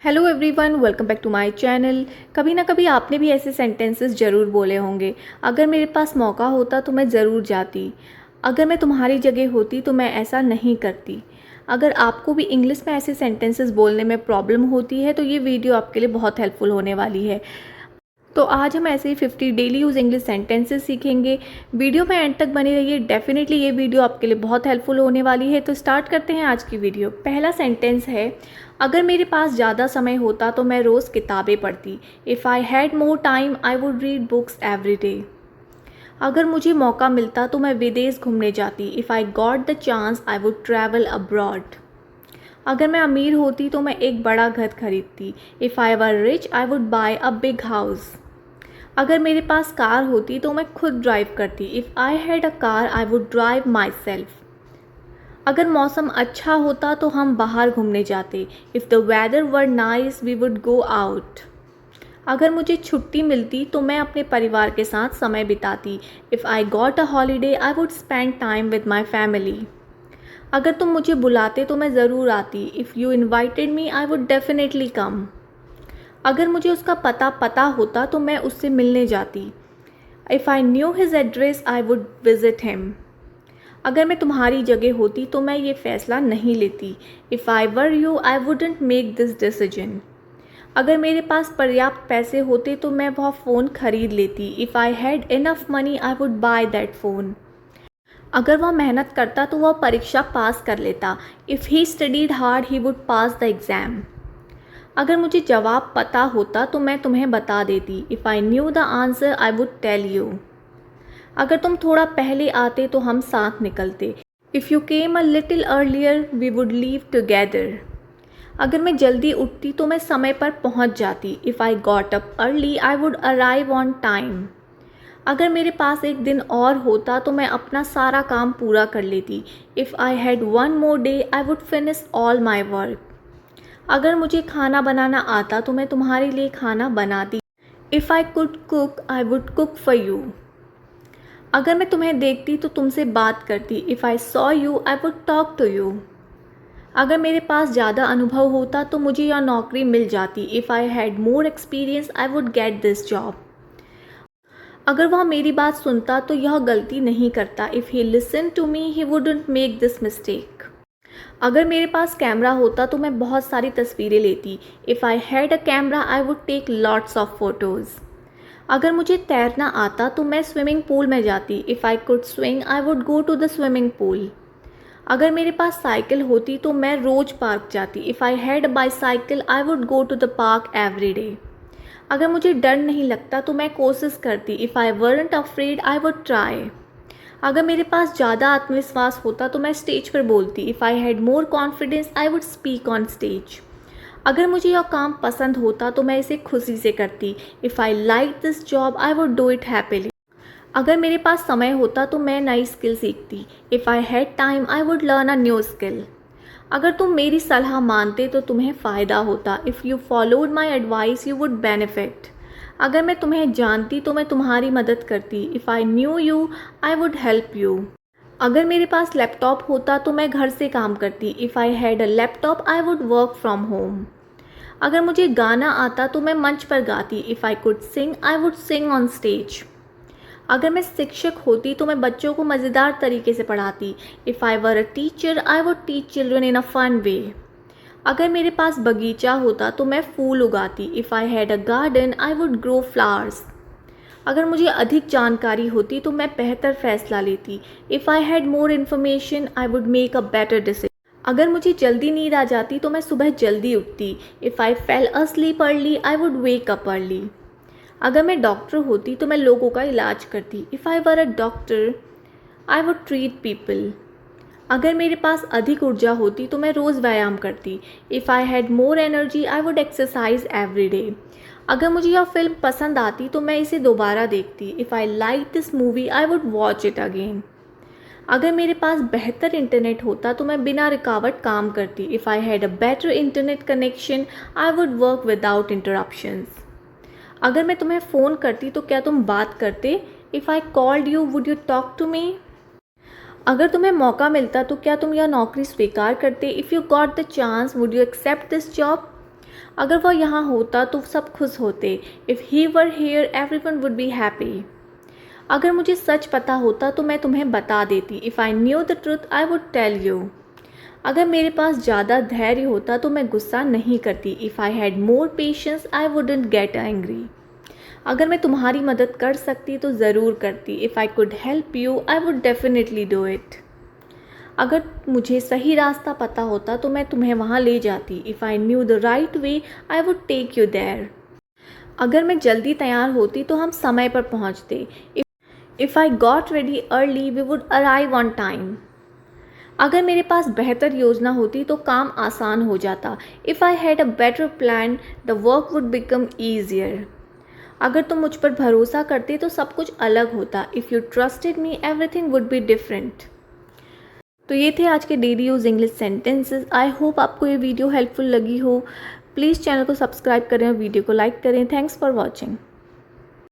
Hello everyone, welcome back to my channel. कभी ना कभी आपने भी ऐसे सेंटेंसेस ज़रूर बोले होंगे। अगर मेरे पास मौका होता तो मैं ज़रूर जाती। अगर मैं तुम्हारी जगह होती तो मैं ऐसा नहीं करती। अगर आपको भी इंग्लिश में ऐसे सेंटेंसेस बोलने में प्रॉब्लम होती है तो ये वीडियो आपके लिए बहुत हेल्पफुल होने वाली है। तो आज हम ऐसे ही 50 डेली यूज़ इंग्लिश सेंटेंसेस सीखेंगे। वीडियो में एंड तक बने रहिए। डेफिनेटली ये वीडियो आपके लिए बहुत हेल्पफुल होने वाली है। तो स्टार्ट करते हैं आज की वीडियो। पहला सेंटेंस है, अगर मेरे पास ज़्यादा समय होता तो मैं रोज़ किताबें पढ़ती। If I had more time I would read books every day. अगर मुझे मौका मिलता तो मैं विदेश घूमने जाती। If I got the chance I would travel abroad. अगर मैं अमीर होती तो मैं एक बड़ा घर खरीदती। If I were rich I would buy a big house. अगर मेरे पास कार होती तो मैं खुद ड्राइव करती। If I had a car I would drive myself. अगर मौसम अच्छा होता तो हम बाहर घूमने जाते। If the weather were nice we would go out. अगर मुझे छुट्टी मिलती तो मैं अपने परिवार के साथ समय बिताती। If I got a holiday I would spend time with my family. अगर तुम मुझे बुलाते तो मैं ज़रूर आती। If you invited me I would definitely come. अगर मुझे उसका पता होता तो मैं उससे मिलने जाती। If I new his address I would visit him. अगर मैं तुम्हारी जगह होती तो मैं ये फ़ैसला नहीं लेती। If I were you I wouldn't make this decision. अगर मेरे पास पर्याप्त पैसे होते तो मैं वह फ़ोन खरीद लेती। If I had enough money I would by that phone. अगर वह मेहनत करता तो वह परीक्षा पास कर लेता। If he studied hard he would pass the exam. अगर मुझे जवाब पता होता तो मैं तुम्हें बता देती। If I knew the answer I would tell you. अगर तुम थोड़ा पहले आते तो हम साथ निकलते। If you came a little earlier we would leave together. अगर मैं जल्दी उठती तो मैं समय पर पहुंच जाती। If I got up early I would arrive on time. अगर मेरे पास एक दिन और होता तो मैं अपना सारा काम पूरा कर लेती। If I had one more day I would finish all my work. अगर मुझे खाना बनाना आता तो मैं तुम्हारे लिए खाना बनाती। If I could cook I would cook for you. अगर मैं तुम्हें देखती तो तुमसे बात करती। If I saw you I would talk to you. अगर मेरे पास ज़्यादा अनुभव होता तो मुझे यह नौकरी मिल जाती। If I had more experience I would get this job. अगर वह मेरी बात सुनता तो यह गलती नहीं करता। If he listen to me he wouldn't make this mistake. अगर मेरे पास कैमरा होता तो मैं बहुत सारी तस्वीरें लेती। If I had a camera I would take lots of photos. अगर मुझे तैरना आता तो मैं स्विमिंग पूल में जाती। If I could swim I would go to the swimming pool. अगर मेरे पास साइकिल होती तो मैं रोज़ पार्क जाती। If I had a bicycle I would go to the park every day. अगर मुझे डर नहीं लगता तो मैं कोशिश करती। If I weren't afraid I would try. अगर मेरे पास ज़्यादा आत्मविश्वास होता तो मैं स्टेज पर बोलती। If I had more confidence I would speak on stage. अगर मुझे यह काम पसंद होता तो मैं इसे खुशी से करती। If I like this job I would do it happily. अगर मेरे पास समय होता तो मैं नई स्किल सीखती। If I had time I would learn a new skill. अगर तुम मेरी सलाह मानते तो तुम्हें फ़ायदा होता। If you followed my advice you would benefit. अगर मैं तुम्हें जानती तो मैं तुम्हारी मदद करती। If I new you I would help you. अगर मेरे पास लैपटॉप होता तो मैं घर से काम करती। If I had a laptop I would work from home. अगर मुझे गाना आता तो मैं मंच पर गाती। If I could sing I would sing on stage. अगर मैं शिक्षक होती तो मैं बच्चों को मज़ेदार तरीके से पढ़ाती। If I were a teacher I would teach children in a fun way. अगर मेरे पास बगीचा होता तो मैं फूल उगाती। If I had a garden I would grow flowers. अगर मुझे अधिक जानकारी होती तो मैं बेहतर फैसला लेती। If I had more information I would make a better decision. अगर मुझे जल्दी नींद आ जाती तो मैं सुबह जल्दी उठती। If I fail asleep early I would wake up early. अगर मैं डॉक्टर होती तो मैं लोगों का इलाज करती। If I were a doctor I would treat people. अगर मेरे पास अधिक ऊर्जा होती तो मैं रोज़ व्यायाम करती। If I had more energy I would exercise every day. अगर मुझे यह फिल्म पसंद आती तो मैं इसे दोबारा देखती। If I like this movie I would watch it again. अगर मेरे पास बेहतर इंटरनेट होता तो मैं बिना रुकावट काम करती। If I had a better internet connection I would work without interruptions. अगर मैं तुम्हें फ़ोन करती तो क्या तुम बात करते? If I called you would you talk to me. अगर तुम्हें मौका मिलता तो क्या तुम यह नौकरी स्वीकार करते? If you got the chance would you accept this job. अगर वह यहाँ होता तो सब खुश होते। If he were here everyone would be happy. अगर मुझे सच पता होता तो मैं तुम्हें बता देती। If I knew the truth I would tell you. अगर मेरे पास ज़्यादा धैर्य होता तो मैं गुस्सा नहीं करती। If I had more patience I wouldn't get angry. अगर मैं तुम्हारी मदद कर सकती तो ज़रूर करती। If I could help you I would definitely do it. अगर मुझे सही रास्ता पता होता तो मैं तुम्हें वहाँ ले जाती। If I knew the right way I would take you there. अगर मैं जल्दी तैयार होती तो हम समय पर पहुँचते। If I got ready early we would arrive on time. अगर मेरे पास बेहतर योजना होती तो काम आसान हो जाता। If I had a better plan the work would become easier. अगर तुम मुझ पर भरोसा करते तो सब कुछ अलग होता। If you trusted me everything would be different. तो ये थे आज के daily use English sentences. I hope आपको ये वीडियो हेल्पफुल लगी हो। प्लीज़ चैनल को सब्सक्राइब करें और वीडियो को लाइक करें। Thanks for watching.